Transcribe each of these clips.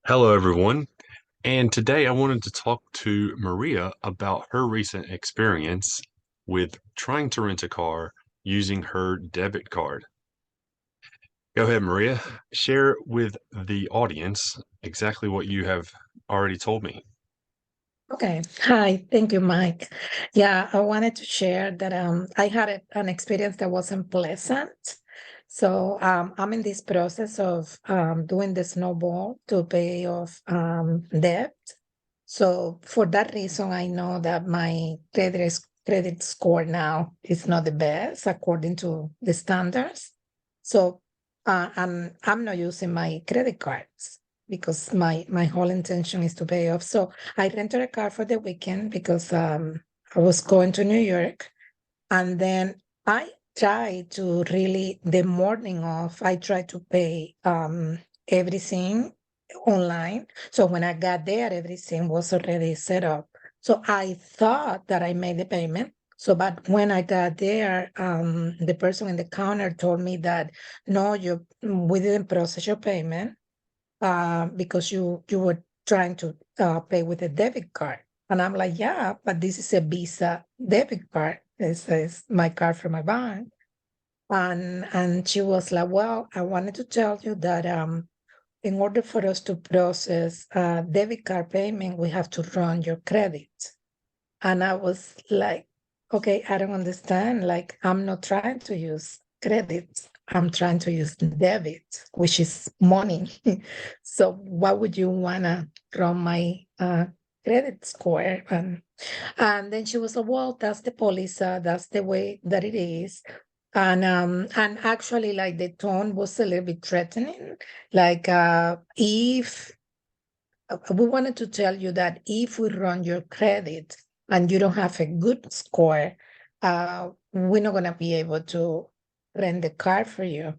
Hello, everyone. And today I wanted to talk to Maria about her recent experience with trying to rent a car using her debit card. Go ahead, Maria. Share with the audience exactly what you have already told me. Okay. Hi. Thank you, Mike. Yeah, I wanted to share that I had an experience that wasn't pleasant. So I'm in this process of doing the snowball to pay off debt. So for that reason, I know that my credit score now is not the best according to the standards. So I'm not using my credit cards because my whole intention is to pay off. So I rented a car for the weekend because I was going to New York. And then I tried to really, the morning of, I tried to pay everything online. So when I got there, everything was already set up. So I thought that I made the payment. So, but when I got there, the person in the counter told me that no, we didn't process your payment because you were trying to pay with a debit card. And I'm like, yeah, but this is a Visa debit card. This is my card from my bank. And she was like, well, I wanted to tell you that in order for us to process debit card payment, we have to run your credit. And I was like, okay, I don't understand. Like, I'm not trying to use credit. I'm trying to use debit, which is money. So why would you wanna run my credit score? And then she was like, well, that's the policy, that's the way that it is. And actually like the tone was a little bit threatening. Like if we wanted to tell you that if we run your credit and you don't have a good score, we're not going to be able to rent the car for you.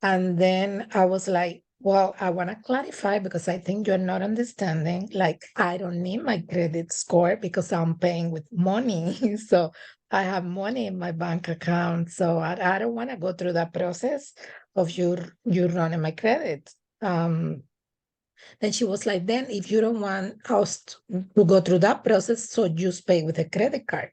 And then I was like, well, I want to clarify because I think you're not understanding. Like, I don't need my credit score because I'm paying with money. So I have money in my bank account. So I don't want to go through that process of you running my credit. Then she was like, then if you don't want us to go through that process, so just pay with a credit card.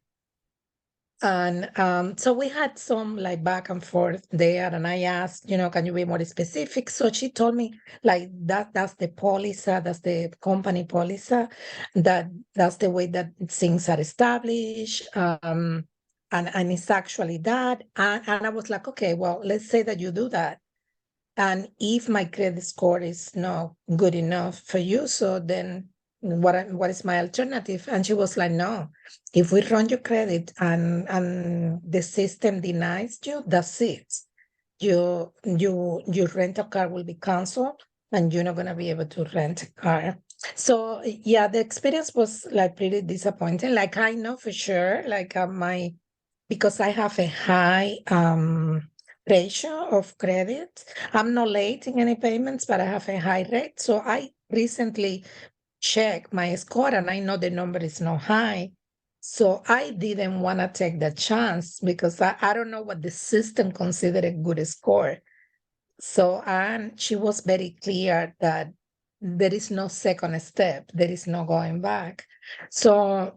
And so we had some like back and forth there. And I asked, can you be more specific? So she told me like that's the policy, that's the company policy, that's the way that things are established. And it's actually that. And I was like, okay, well, let's say that you do that. And if my credit score is not good enough for you, so then what is my alternative? And she was like, no, if we run your credit and the system denies you, that's it. Your rental car will be canceled and you're not gonna be able to rent a car. So yeah, the experience was like pretty disappointing. Like I know for sure, like my because I have a high ratio of credit. I'm not late in any payments, but I have a high rate. So I recently checked my score and I know the number is not high. So I didn't want to take the chance because I don't know what the system considered a good score. So, and she was very clear that there is no second step, there is no going back. So,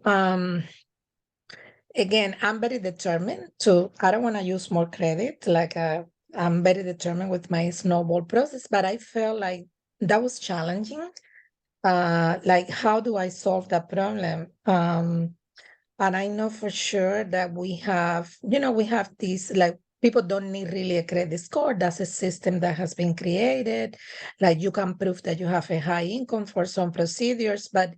again, I'm very determined to, I don't want to use more credit. Like, I'm very determined with my snowball process, but I felt like that was challenging. Like, how do I solve that problem? And I know for sure that we have these, like, people don't need really a credit score. That's a system that has been created. Like, you can prove that you have a high income for some procedures, but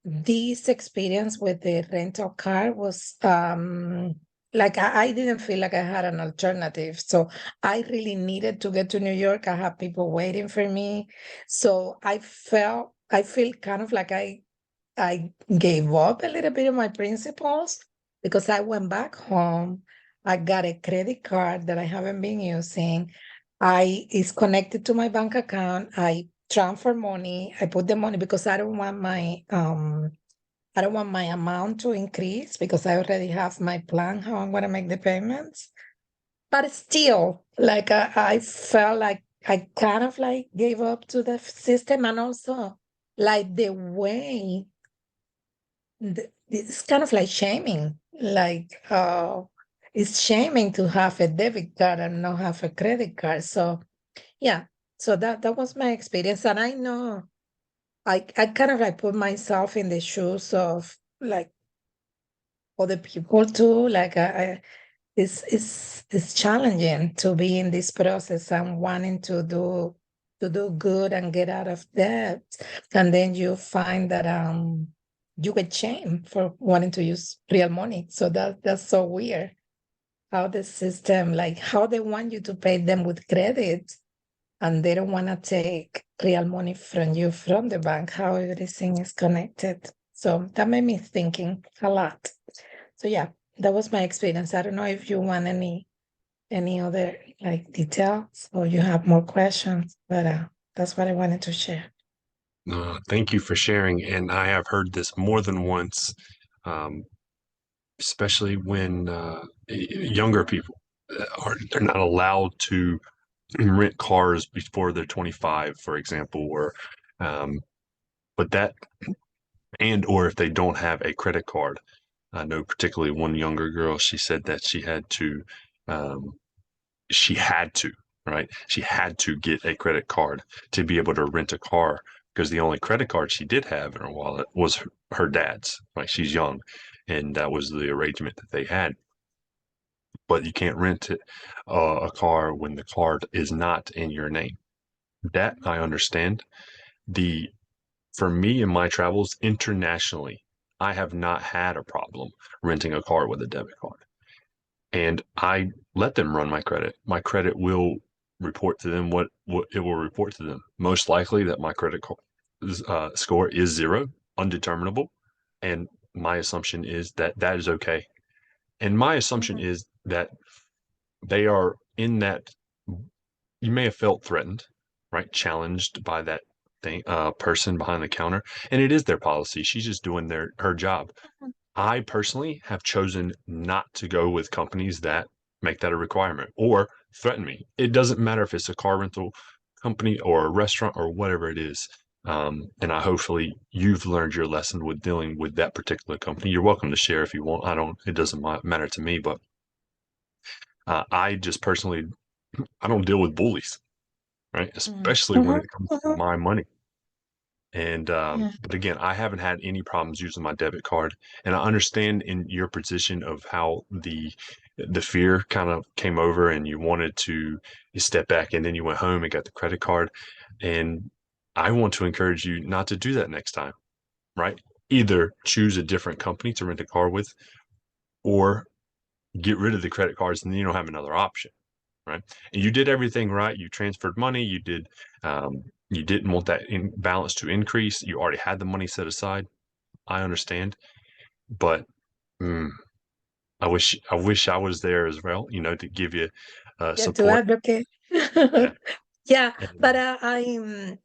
this experience with the rental car was like I didn't feel like I had an alternative. So I really needed to get to New York. I had people waiting for me. So I feel kind of like I gave up a little bit of my principles because I went back home. I got a credit card that I haven't been using. I is connected to my bank account. I transfer money. I put the money because I don't want my amount to increase because I already have my plan how I'm gonna make the payments. But still, like I felt like I kind of like gave up to the system, and also like the way it's kind of like shaming, like it's shaming to have a debit card and not have a credit card. So yeah, so that was my experience, and I know I kind of like put myself in the shoes of like other people too. Like it's challenging to be in this process and wanting to do good and get out of debt, and then you find that you get shamed for wanting to use real money. So that's so weird how the system, like how they want you to pay them with credit, and they don't want to take real money from you from the bank, how everything is connected. So that made me thinking a lot. So yeah, that was my experience. I don't know if you want any other like details or you have more questions, but that's what I wanted to share. Thank you for sharing. And I have heard this more than once, um, especially when younger people are they're not allowed to rent cars before they're 25, for example, or um, but that and or if they don't have a credit card. I know particularly one younger girl, she said that um, she had to, right? She had to get a credit card to be able to rent a car because the only credit card she did have in her wallet was her dad's. Like she's young, and that was the arrangement that they had. But you can't rent a car when the card is not in your name. That I understand. The For me in my travels internationally, I have not had a problem renting a car with a debit card. And I let them run my credit. My credit will report to them what it will report to them. Most likely that my score is zero, undeterminable. And my assumption is that that is okay. And my assumption Mhm. is that they are in that you may have felt threatened, right? Challenged by that person behind the counter. And it is their policy. She's just doing her job. I personally have chosen not to go with companies that make that a requirement or threaten me. It doesn't matter if it's a car rental company or a restaurant or whatever it is. And I hopefully you've learned your lesson with dealing with that particular company. You're welcome to share if you want. I don't. It doesn't matter to me. But I just personally, I don't deal with bullies, right? Mhm. Especially when Mhm. it comes to Mhm. my money. And Yeah. but again, I haven't had any problems using my debit card, and I understand in your position of how the fear kind of came over, and you step back, and then you went home and got the credit card, and I want to encourage you not to do that next time, right? Either choose a different company to rent a car with, or get rid of the credit cards, and then you don't have another option, right? And you did everything right. You transferred money. You didn't want that balance to increase. You already had the money set aside. I understand, but mm, I wish I was there as well. To give you Yeah, to support. advocate. Yeah, Yeah, but and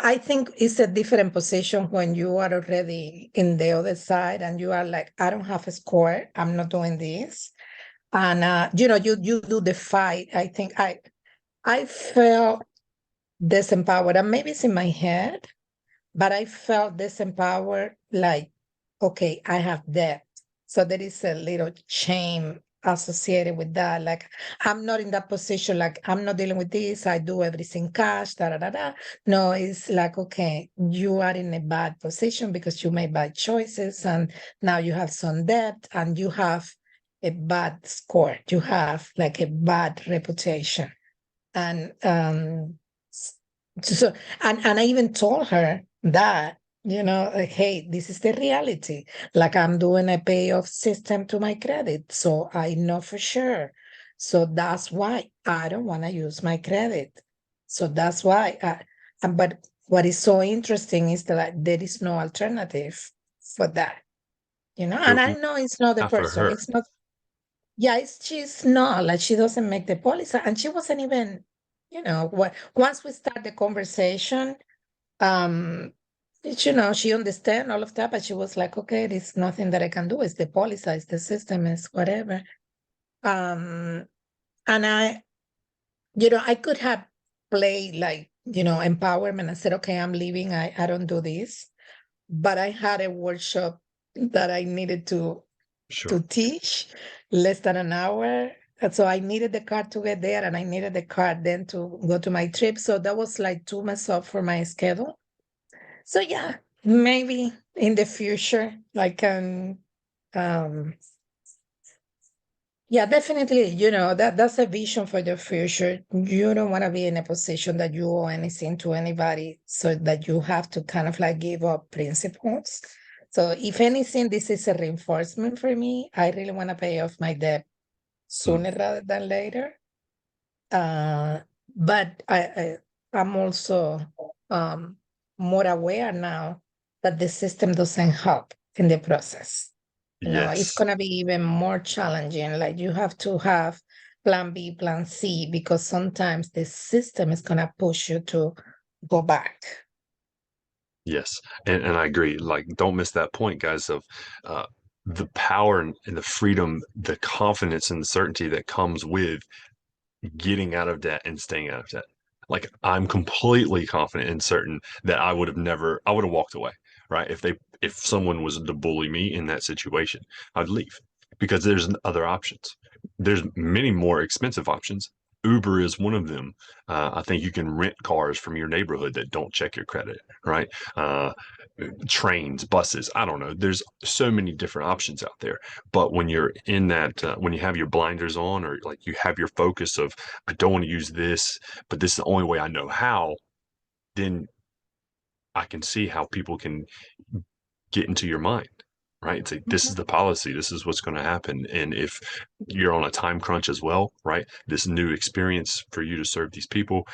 I think it's a different position when you are already in the other side and you are like, I don't have a score. I'm not doing this. And you do the fight. I think I felt disempowered, and maybe it's in my head, but I felt disempowered, like, okay, I have debt. So there is a little shame associated with that. Like, I'm not in that position. Like, I'm not dealing with this. I do everything cash, da da da da. No, it's like, okay, you are in a bad position because you made bad choices, and now you have some debt and you have a bad score. You have like a bad reputation. And s- so and I even told her that, like, hey, this is the reality. Like, I'm doing a payoff system to my credit, so I know for sure. So that's why I don't want to use my credit. So that's why but what is so interesting is that, like, there is no alternative for that, and I know it's not the not for person, her. it's not. Yeah, she's not, like, she doesn't make the policy, and she wasn't even, what once we start the conversation, um, she understand all of that, but she was like, okay, there's nothing that I can do. It's the policy, it's the system, it's whatever. Um, and I could have. play like, empowerment. I said, okay, I'm leaving. I don't do this. But I had a workshop that I needed to Sure. teach less than an hour. And so I needed the car to get there and I needed the car then to go to my trip. So that was like too much up for my schedule. So yeah, maybe in the future I can um yeah, definitely, that's a vision for the future. You don't want to be in a position that you owe anything to anybody so that you have to kind of like give up principles. So if anything, this is a reinforcement for me. I really want to pay off my debt Mm, sooner rather than later. Uh, but I'm also um, more aware now that the system doesn't help in the process. It's yes. going to be even more challenging. Like you have to have plan B, plan C, because sometimes the system is going to push you to go back. Yes, and I agree. Like, don't miss that point, guys, of uh, the power and the freedom, the confidence and the certainty that comes with getting out of debt and staying out of debt. Like, I'm completely confident and certain that I would have walked away, right? If someone was to bully me in that situation, I'd leave because there's other options. There's many more expensive options. Uber is one of them. I think you can rent cars from your neighborhood that don't check your credit, right? Uh, Trains, buses. I don't know. There's so many different options out there. But when you're in that, when you have your blinders on, or like you have your focus of, I don't want to use this, but this is the only way I know how, then I can see how people can get into your mind, right? It's like, this is Mhm. the policy, this is what's going to happen. And if you're on a time crunch as well, right? This new experience for you to serve these people,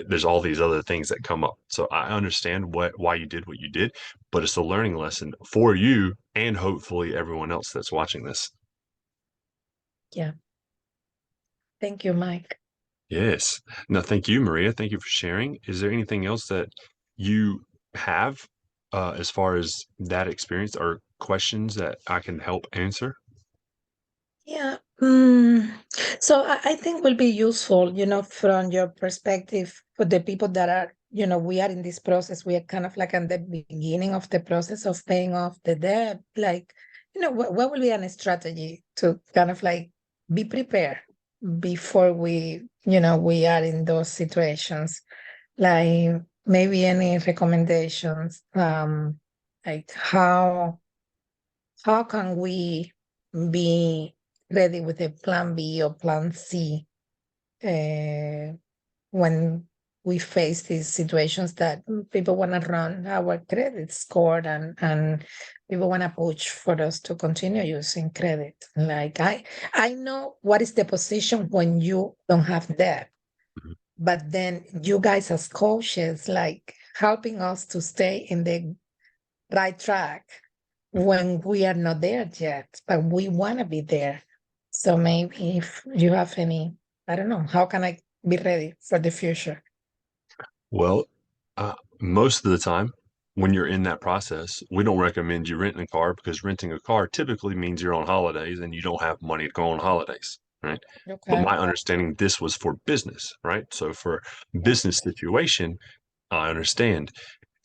there's all these other things that come up. So I understand why you did what you did, but it's a learning lesson for you and hopefully everyone else that's watching this. Yeah. Thank you, Mike. Yes. No, thank you, Maria. Thank you for sharing. Is there anything else that you have as far as that experience or questions that I can help answer? Yeah. So I think will be useful, from your perspective for the people that are, we are in this process. We are kind of like at the beginning of the process of paying off the debt. Like, what will be a strategy to kind of like be prepared before we are in those situations? Like maybe any recommendations, like how can we be ready with a plan B or plan C uh, when we face these situations that people want to run our credit score and people want to push for us to continue using credit. Like I know what is the position when you don't have debt, Mhm. but then you guys as coaches, like helping us to stay in the right track when we are not there yet, but we want to be there. So maybe if you have any, I don't know, how can I be ready for the future? Well, most of the time, when you're in that process, we don't recommend you renting a car because renting a car typically means you're on holidays and you don't have money to go on holidays, right? But Okay. my understanding, this was for business, right? So for business situation, I understand.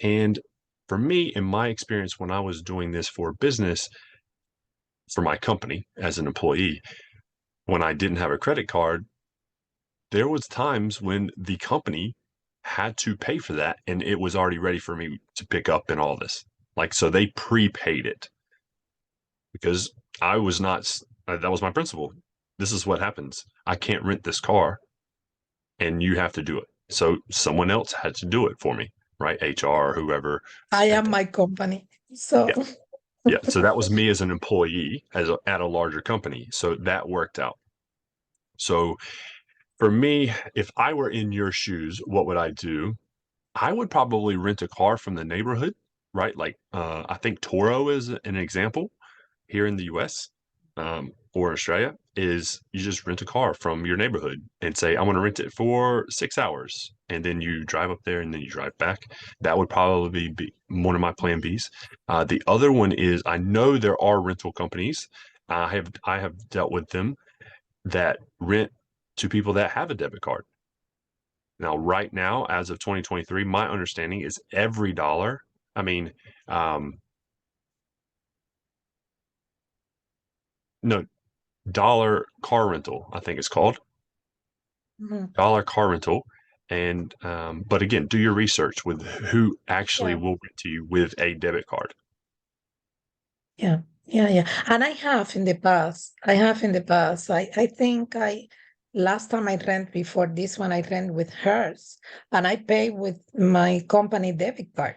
And for me, in my experience, when I was doing this for business for my company as an employee, when I didn't have a credit card, there was times when the company had to pay for that and it was already ready for me to pick up and all this. Like, so they prepaid it because I was not, that was my principle. This is what happens. I can't rent this car and you have to do it. So someone else had to do it for me, right? HR or whoever. I And am my company. So yeah, yeah. So that was me as an employee at a larger company. So that worked out. So for me, if I were in your shoes, what would I do? I would probably rent a car from the neighborhood, right? Like, I think Toro is an example here in the US, or Australia, is you just rent a car from your neighborhood and say, I want to rent it for 6 hours. And then you drive up there and then you drive back. That would probably be one of my plan Bs. The other one is I know there are rental companies. I have dealt with them that rent to people that have a debit card. Now, right now, as of 2023, my understanding is every dollar. I mean, um, no, dollar car rental, I think it's called Mhm. dollar car rental. And but again, do your research with who actually Yeah, will rent to you with a debit card. yeah, yeah. And I have in the past. I have in the past. I think I last time I rent before this one, I rent with hers, and I pay with my company debit card.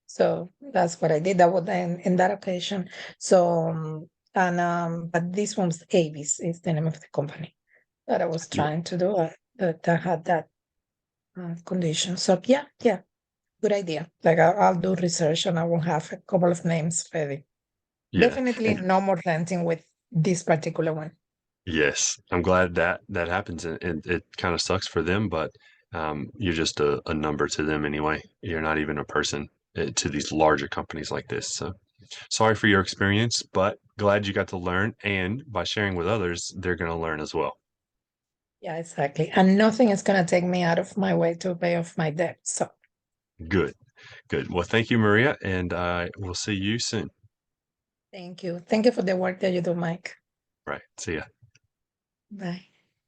So that's what I did. That was in that occasion. So but this one's Avis is the name of the company that I was Yeah, trying to do. That had that condition. So yeah, yeah, good idea. Like I'll do research and I will have a couple of names ready. yeah, Definitely and no more renting with this particular one. yes, I'm glad that that happens, and it kind of sucks for them, but you're just a number to them anyway. You're not even a person to these larger companies like this. So sorry for your experience, but glad you got to learn, and by sharing with others, they're going to learn as well. Yeah, exactly. And nothing is gonna take me out of my way to pay off my debt. So Good, good. Well, thank you, Maria, and we'll see you soon. thank you. Thank you for the work that you do, Mike. Right. See ya. Bye.